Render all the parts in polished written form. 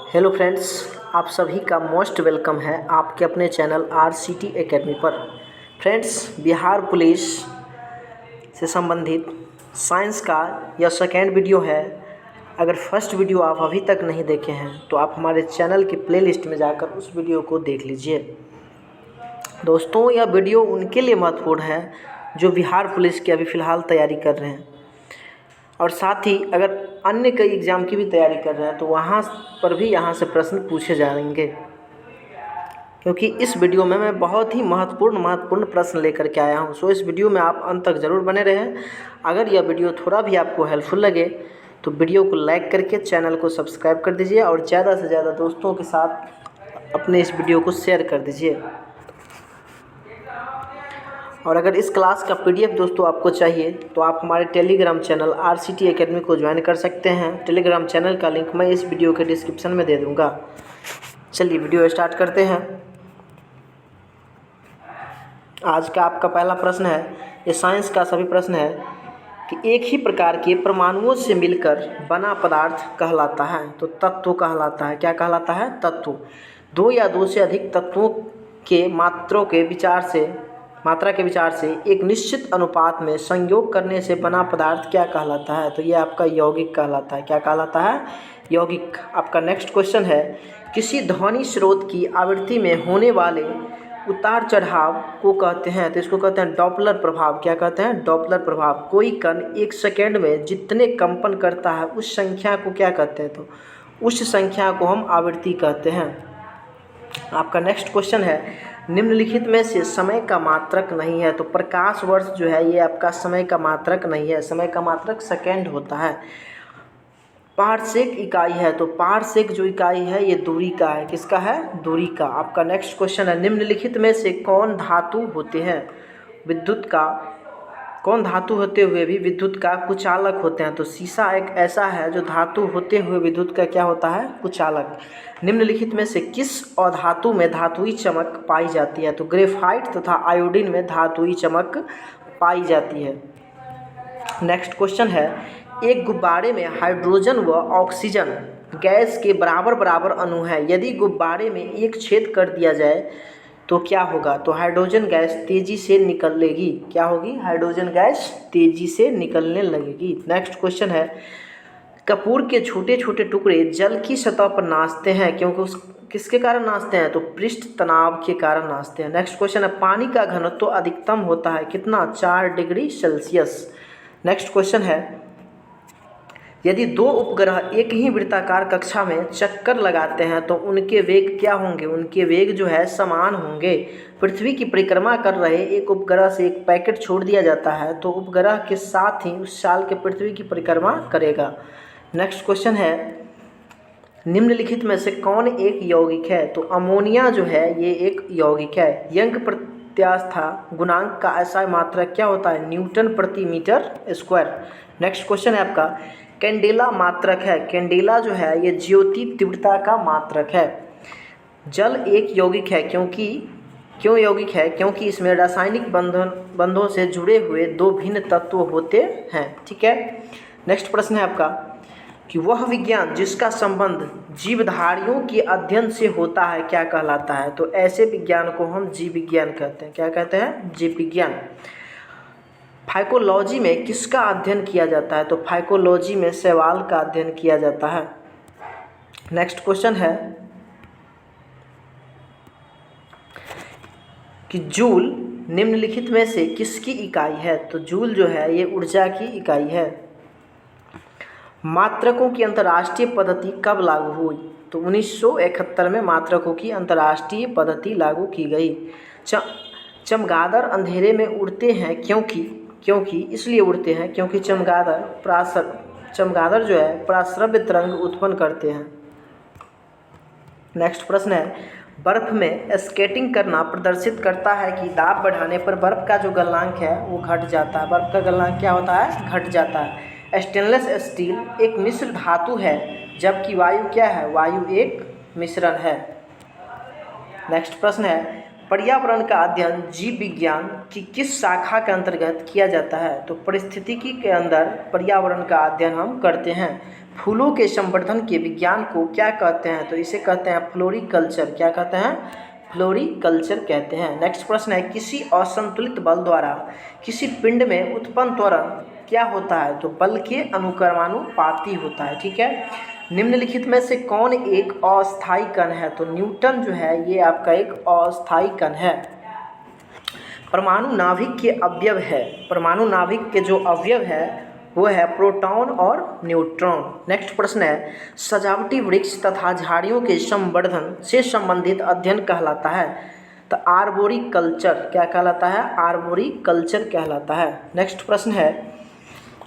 Hello friends, आप सभी का मोस्ट वेलकम है आपके अपने चैनल RCT एकेडमी पर। फ्रेंड्स, बिहार पुलिस से संबंधित साइंस का यह सेकेंड वीडियो है। अगर फर्स्ट वीडियो आप अभी तक नहीं देखे हैं तो आप हमारे चैनल की प्लेलिस्ट में जाकर उस वीडियो को देख लीजिए। दोस्तों, यह वीडियो उनके लिए महत्वपूर्ण है जो बिहार पुलिस की अभी फ़िलहाल तैयारी कर रहे हैं और साथ ही अगर अन्य कई एग्ज़ाम की भी तैयारी कर रहे हैं तो वहाँ पर भी यहाँ से प्रश्न पूछे जाएंगे, क्योंकि इस वीडियो में मैं बहुत ही महत्वपूर्ण प्रश्न लेकर के आया हूँ। सो इस वीडियो में आप अंत तक ज़रूर बने रहें। अगर यह वीडियो थोड़ा भी आपको हेल्पफुल लगे तो वीडियो को लाइक करके चैनल को सब्सक्राइब कर दीजिए और ज़्यादा से ज़्यादा दोस्तों के साथ अपने इस वीडियो को शेयर कर दीजिए। और अगर इस क्लास का PDF दोस्तों आपको चाहिए तो आप हमारे टेलीग्राम चैनल RCT एकेडमी को ज्वाइन कर सकते हैं। टेलीग्राम चैनल का लिंक मैं इस वीडियो के डिस्क्रिप्शन में दे दूंगा। चलिए वीडियो स्टार्ट करते हैं। आज का आपका पहला प्रश्न है, ये साइंस का सभी प्रश्न है कि एक ही प्रकार के परमाणुओं से मिलकर बना पदार्थ कहलाता है। तो तत्व कहलाता है। क्या कहलाता है? तत्व। दो या दो से अधिक तत्वों के मात्रा के विचार से एक निश्चित अनुपात में संयोग करने से बना पदार्थ क्या कहलाता है? तो ये आपका यौगिक कहलाता है। क्या कहलाता है? यौगिक। आपका नेक्स्ट क्वेश्चन है, किसी ध्वनि स्रोत की आवृत्ति में होने वाले उतार चढ़ाव को कहते हैं? तो इसको कहते हैं डॉपलर प्रभाव। क्या कहते हैं? डॉपलर प्रभाव। कोई कण एक सेकेंड में जितने कंपन करता है उस संख्या को क्या कहते हैं? तो उस संख्या को हम आवृत्ति कहते हैं। आपका नेक्स्ट क्वेश्चन है, निम्नलिखित में से समय का मात्रक नहीं है। तो प्रकाश वर्ष जो है ये आपका समय का मात्रक नहीं है। समय का मात्रक सेकेंड होता है। पारसेक इकाई है। तो पारसेक जो इकाई है ये दूरी का है। किसका है? दूरी का। आपका नेक्स्ट क्वेश्चन है, निम्नलिखित में से कौन धातु होते हैं? विद्युत का कौन धातु होते हुए भी विद्युत का कुचालक होते हैं? तो शीशा एक ऐसा है जो धातु होते हुए विद्युत का क्या होता है? कुचालक। निम्नलिखित में से किस अधातु में धातुई चमक पाई जाती है? तो ग्रेफाइट तथा आयोडीन में धातुई चमक पाई जाती है। नेक्स्ट क्वेश्चन है, एक गुब्बारे में हाइड्रोजन व ऑक्सीजन गैस के बराबर बराबर अणु है। यदि गुब्बारे में एक छेद कर दिया जाए तो क्या होगा? तो हाइड्रोजन गैस तेजी से निकलेगी। क्या होगी? हाइड्रोजन गैस तेजी से निकलने लगेगी। नेक्स्ट क्वेश्चन है, कपूर के छोटे छोटे टुकड़े जल की सतह पर नाचते हैं क्योंकि किसके कारण नाचते हैं? तो पृष्ठ तनाव के कारण नाचते हैं। नेक्स्ट क्वेश्चन है, पानी का घनत्व तो अधिकतम होता है कितना? 4 डिग्री सेल्सियस। नेक्स्ट क्वेश्चन है, यदि दो उपग्रह एक ही वृत्ताकार कक्षा में चक्कर लगाते हैं तो उनके वेग क्या होंगे? उनके वेग जो है समान होंगे। पृथ्वी की परिक्रमा कर रहे एक उपग्रह से एक पैकेट छोड़ दिया जाता है तो उपग्रह के साथ ही उस साल के पृथ्वी की परिक्रमा करेगा। नेक्स्ट क्वेश्चन है, निम्नलिखित में से कौन एक यौगिक है? तो अमोनिया जो है ये एक यौगिक है। यंग प्रत्यास्था गुणांक का ऐसा मात्रक क्या होता है? न्यूटन प्रति मीटर स्क्वायर। नेक्स्ट क्वेश्चन है आपका, कैंडेला मात्रक है। कैंडेला जो है ये ज्योति तीव्रता का मात्रक है। जल एक यौगिक है क्यों यौगिक है? क्योंकि इसमें रासायनिक बंधों से जुड़े हुए दो भिन्न तत्व होते हैं। ठीक है। नेक्स्ट प्रश्न है आपका कि वह विज्ञान जिसका संबंध जीवधारियों के अध्ययन से होता है क्या कहलाता है? तो ऐसे विज्ञान को हम जीव विज्ञान कहते हैं। क्या कहते हैं? जीव विज्ञान। फाइकोलॉजी में किसका अध्ययन किया जाता है? तो फाइकोलॉजी में शैवाल का अध्ययन किया जाता है। नेक्स्ट क्वेश्चन है कि जूल निम्नलिखित में से किसकी इकाई है? तो जूल जो है ये ऊर्जा की इकाई है। मात्रकों की अंतर्राष्ट्रीय पद्धति कब लागू हुई? तो 1971 में मात्रकों की अंतर्राष्ट्रीय पद्धति लागू की गई। चमगादड़ अंधेरे में उड़ते हैं क्योंकि इसलिए उड़ते हैं क्योंकि चमगादड़ जो है पराश्रव्य तरंग उत्पन्न करते हैं। नेक्स्ट प्रश्न है, बर्फ में स्केटिंग करना प्रदर्शित करता है कि दाब बढ़ाने पर बर्फ का जो गलनांक है वो घट जाता है। बर्फ का गलनांक क्या होता है? घट जाता है। स्टेनलेस स्टील एक मिश्र धातु है जबकि वायु क्या है? वायु एक मिश्रण है। नेक्स्ट प्रश्न है, पर्यावरण का अध्ययन जीव विज्ञान की किस शाखा के अंतर्गत किया जाता है? तो परिस्थितिकी के अंदर पर्यावरण का अध्ययन हम करते हैं। फूलों के संवर्धन के विज्ञान को क्या कहते हैं? तो इसे कहते हैं फ्लोरिकल्चर। क्या कहते हैं? फ्लोरिकल्चर कहते हैं। नेक्स्ट प्रश्न है, किसी असंतुलित बल द्वारा किसी पिंड में उत्पन्न त्वरण क्या होता है? तो बल के अनुक्रमानुपाती होता है। ठीक है। निम्नलिखित में से कौन एक अस्थायी कण है? तो न्यूटन जो है ये आपका एक अस्थायी कण है। परमाणु नाभिक के अवयव है, परमाणु नाभिक के जो अवयव है वो है प्रोटॉन और न्यूट्रॉन। नेक्स्ट प्रश्न है, सजावटी वृक्ष तथा झाड़ियों के संवर्धन से संबंधित अध्ययन कहलाता है? तो आर्बोरिकल्चर। क्या कहलाता है? आर्बोरिकल्चर कहलाता है। नेक्स्ट प्रश्न है,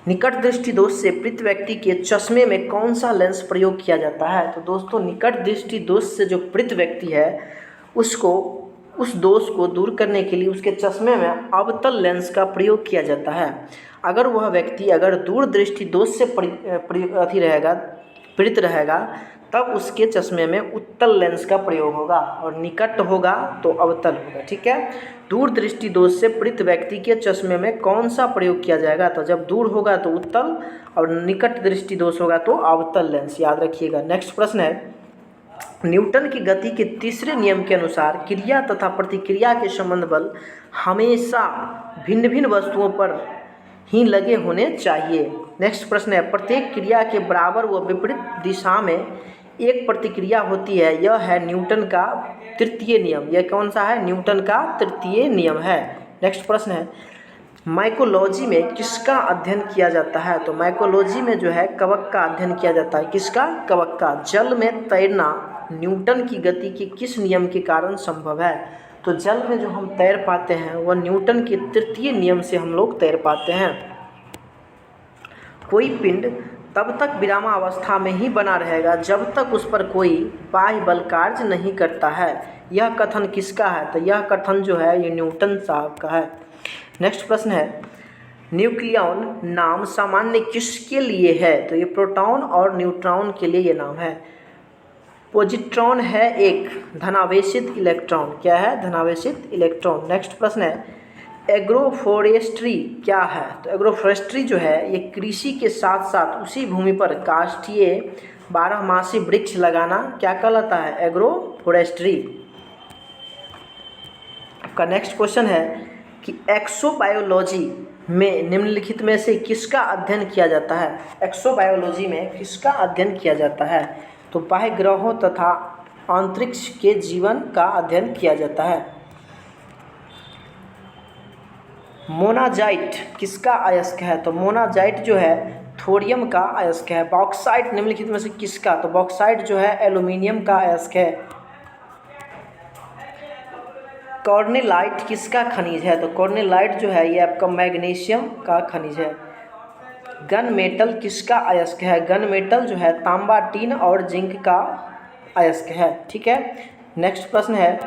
निकट दृष्टि दोष से पीड़ित व्यक्ति के चश्मे में कौन सा लेंस प्रयोग किया जाता है? तो दोस्तों, निकट दृष्टि दोष से जो पीड़ित व्यक्ति है उसको उस दोष को दूर करने के लिए उसके चश्मे में अवतल लेंस का प्रयोग किया जाता है। अगर वह व्यक्ति अगर दूरदृष्टि दोष से पीड़ित रहेगा तब उसके चश्मे में उत्तल लेंस का प्रयोग होगा और निकट होगा तो अवतल होगा। ठीक है। दूरदृष्टि दोष से पीड़ित व्यक्ति के चश्मे में कौन सा प्रयोग किया जाएगा? तो जब दूर होगा तो उत्तल और निकट दृष्टि दोष होगा तो अवतल लेंस, याद रखिएगा। नेक्स्ट प्रश्न है, न्यूटन की गति के तीसरे नियम के अनुसार क्रिया तथा प्रतिक्रिया के संबंध बल हमेशा भिन्न भिन्न वस्तुओं पर ही लगे होने चाहिए। नेक्स्ट प्रश्न है, प्रत्येक क्रिया के बराबर व विपरीत दिशा में एक प्रतिक्रिया होती है, यह है न्यूटन का तृतीय नियम। यह कौन सा है? न्यूटन का तृतीय नियम है। नेक्स्ट प्रश्न है, माइकोलॉजी में किसका अध्ययन किया जाता है? तो माइकोलॉजी में जो है कवक का अध्ययन किया जाता है। किसका? कवक का। जल में तैरना न्यूटन की गति के किस नियम के कारण संभव है? तो जल में जो हम तैर पाते हैं वह न्यूटन के तृतीय नियम से हम लोग तैर पाते हैं। कोई पिंड तब तक विरामावस्था में ही बना रहेगा जब तक उस पर कोई बाह्य बल कार्य नहीं करता है। यह कथन किसका है? तो यह कथन जो है ये न्यूटन साहब का है। नेक्स्ट प्रश्न है, न्यूक्लियॉन नाम सामान्य किसके लिए है? तो ये प्रोटॉन और न्यूट्रॉन के लिए ये नाम है। पॉजिट्रॉन है एक धनावेशित इलेक्ट्रॉन। क्या है? धनावेशित इलेक्ट्रॉन। नेक्स्ट प्रश्न है, एग्रोफोरेस्ट्री क्या है? तो एग्रोफोरेस्ट्री जो है ये कृषि के साथ साथ उसी भूमि पर काष्ठीय 12मासी वृक्ष लगाना क्या कहलाता है? एग्रोफोरेस्ट्री। आपका नेक्स्ट क्वेश्चन है कि एक्सोबायोलॉजी में निम्नलिखित में से किसका अध्ययन किया जाता है? एक्सोबायोलॉजी में किसका अध्ययन किया जाता है? तो बाह्य ग्रहों तथा अंतरिक्ष के जीवन का अध्ययन किया जाता है। मोनाजाइट किसका अयस्क है? तो मोनाजाइट जो है थोरियम का अयस्क है। बॉक्साइट निम्नलिखित में से किसका? तो बॉक्साइट जो है एल्यूमिनियम का अयस्क है। कॉर्नेलाइट किसका खनिज है? तो कॉर्नेलाइट जो है ये आपका मैग्नीशियम का खनिज है। गन मेटल किसका अयस्क है? गन मेटल जो है तांबा, टीन और जिंक का अयस्क है। ठीक है। नेक्स्ट प्रश्न है,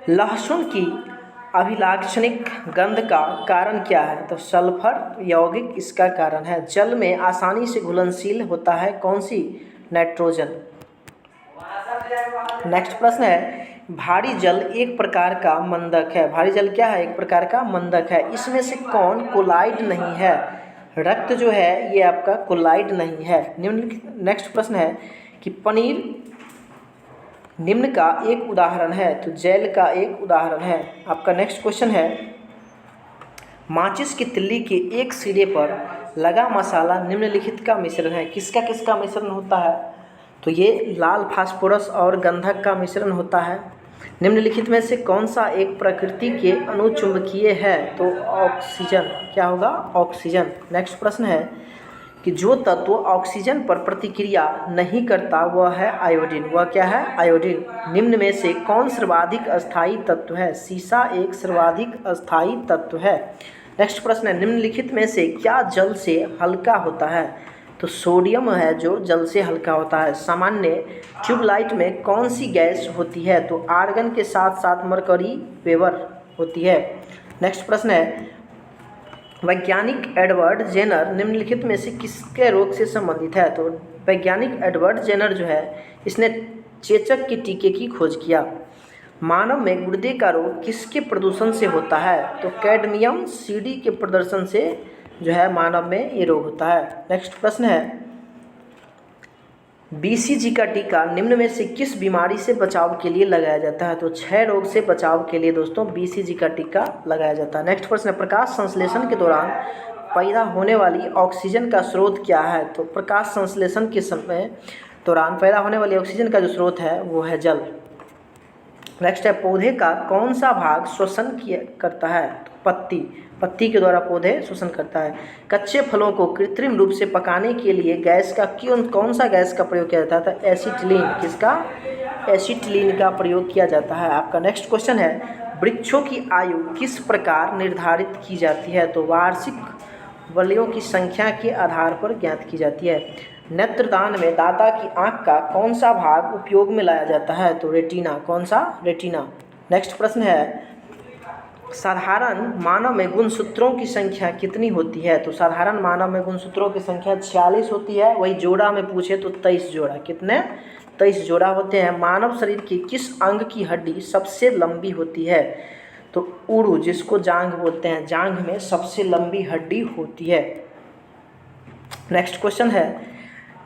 लहसुन की अभिलाक्षणिक गंध का कारण क्या है? तो सल्फर यौगिक इसका कारण है। जल में आसानी से घुलनशील होता है कौन सी? नाइट्रोजन। नेक्स्ट प्रश्न है, भारी जल एक प्रकार का मंदक है। भारी जल क्या है? एक प्रकार का मंदक है। इसमें से कौन कोलाइड नहीं है? रक्त जो है ये आपका कोलाइड नहीं है। नेक्स्ट प्रश्न है कि पनीर निम्न का एक उदाहरण है। तो जेल का एक उदाहरण है। आपका नेक्स्ट क्वेश्चन है, माचिस की तिल्ली के एक सिरे पर लगा मसाला निम्नलिखित का मिश्रण है। किसका किसका मिश्रण होता है? तो ये लाल फास्फोरस और गंधक का मिश्रण होता है। निम्नलिखित में से कौन सा एक प्रकृति के अनुचुंबकीय है? तो ऑक्सीजन। क्या होगा? ऑक्सीजन। नेक्स्ट प्रश्न है कि जो तत्व ऑक्सीजन पर प्रतिक्रिया नहीं करता वह है आयोडीन। वह क्या है? आयोडीन। निम्न में से कौन सर्वाधिक अस्थायी तत्व है? सीसा एक सर्वाधिक अस्थायी तत्व है। नेक्स्ट प्रश्न है, निम्नलिखित में से क्या जल से हल्का होता है? तो सोडियम है जो जल से हल्का होता है। सामान्य ट्यूबलाइट में कौन सी गैस होती है? तो आर्गन के साथ साथ मरकरी वेपर होती है। नेक्स्ट प्रश्न है, वैज्ञानिक एडवर्ड जेनर निम्नलिखित में से किसके रोग से संबंधित है? तो वैज्ञानिक एडवर्ड जेनर जो है इसने चेचक के टीके की खोज किया। मानव में गुर्दे का रोग किसके प्रदूषण से होता है? तो कैडमियम सीडी के प्रदर्शन से जो है मानव में ये रोग होता है। नेक्स्ट प्रश्न है, BCG का टीका निम्न में से किस बीमारी से बचाव के लिए लगाया जाता है? तो क्षय रोग से बचाव के लिए दोस्तों BCG का टीका लगाया जाता है। नेक्स्ट प्रश्न है, प्रकाश संश्लेषण के दौरान पैदा होने वाली ऑक्सीजन का स्रोत क्या है? तो प्रकाश संश्लेषण के समय दौरान पैदा होने वाली ऑक्सीजन का जो स्रोत है वो है जल। नेक्स्ट है, पौधे का कौन सा भाग श्वसन करता है? तो पत्ती के द्वारा पौधे श्वसन करता है। कच्चे फलों को कृत्रिम रूप से पकाने के लिए गैस का कौन सा गैस का प्रयोग किया जाता है? तो एसिटिलीन। किसका? एसिटिलीन का प्रयोग किया जाता है। आपका नेक्स्ट क्वेश्चन है, वृक्षों की आयु किस प्रकार निर्धारित की जाती है? तो वार्षिक वलयों की संख्या के आधार पर ज्ञात की जाती है। नेत्रदान में दाता की आँख का कौन सा भाग उपयोग में लाया जाता है? तो रेटिना। कौन सा? रेटिना। नेक्स्ट प्रश्न है, साधारण मानव में गुणसूत्रों की संख्या कितनी होती है? तो साधारण मानव में गुणसूत्रों की संख्या 46 होती है। वही जोड़ा में पूछे तो 23 जोड़ा। कितने? 23 जोड़ा होते हैं। मानव शरीर की किस अंग की हड्डी सबसे लंबी होती है? तो ऊरू, जिसको जांघ बोलते हैं, जांघ में सबसे लंबी हड्डी होती है। नेक्स्ट क्वेश्चन है,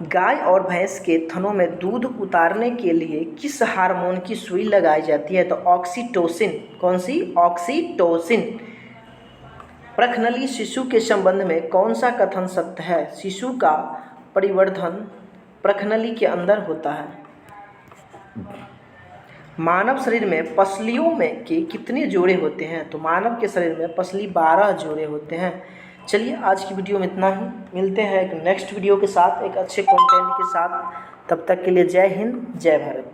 गाय और भैंस के थनों में दूध उतारने के लिए किस हार्मोन की सुई लगाई जाती है? तो ऑक्सीटोसिन। कौन सी? ऑक्सीटोसिन। प्रखनली शिशु के संबंध में कौन सा कथन सत्य है? शिशु का परिवर्धन प्रखनली के अंदर होता है। मानव शरीर में पसलियों में के कितने जोड़े होते हैं? तो मानव के शरीर में पसली 12 जोड़े होते हैं। चलिए आज की वीडियो में इतना ही। मिलते हैं एक नेक्स्ट वीडियो के साथ, एक अच्छे कंटेंट के साथ। तब तक के लिए जय हिंद, जय भारत।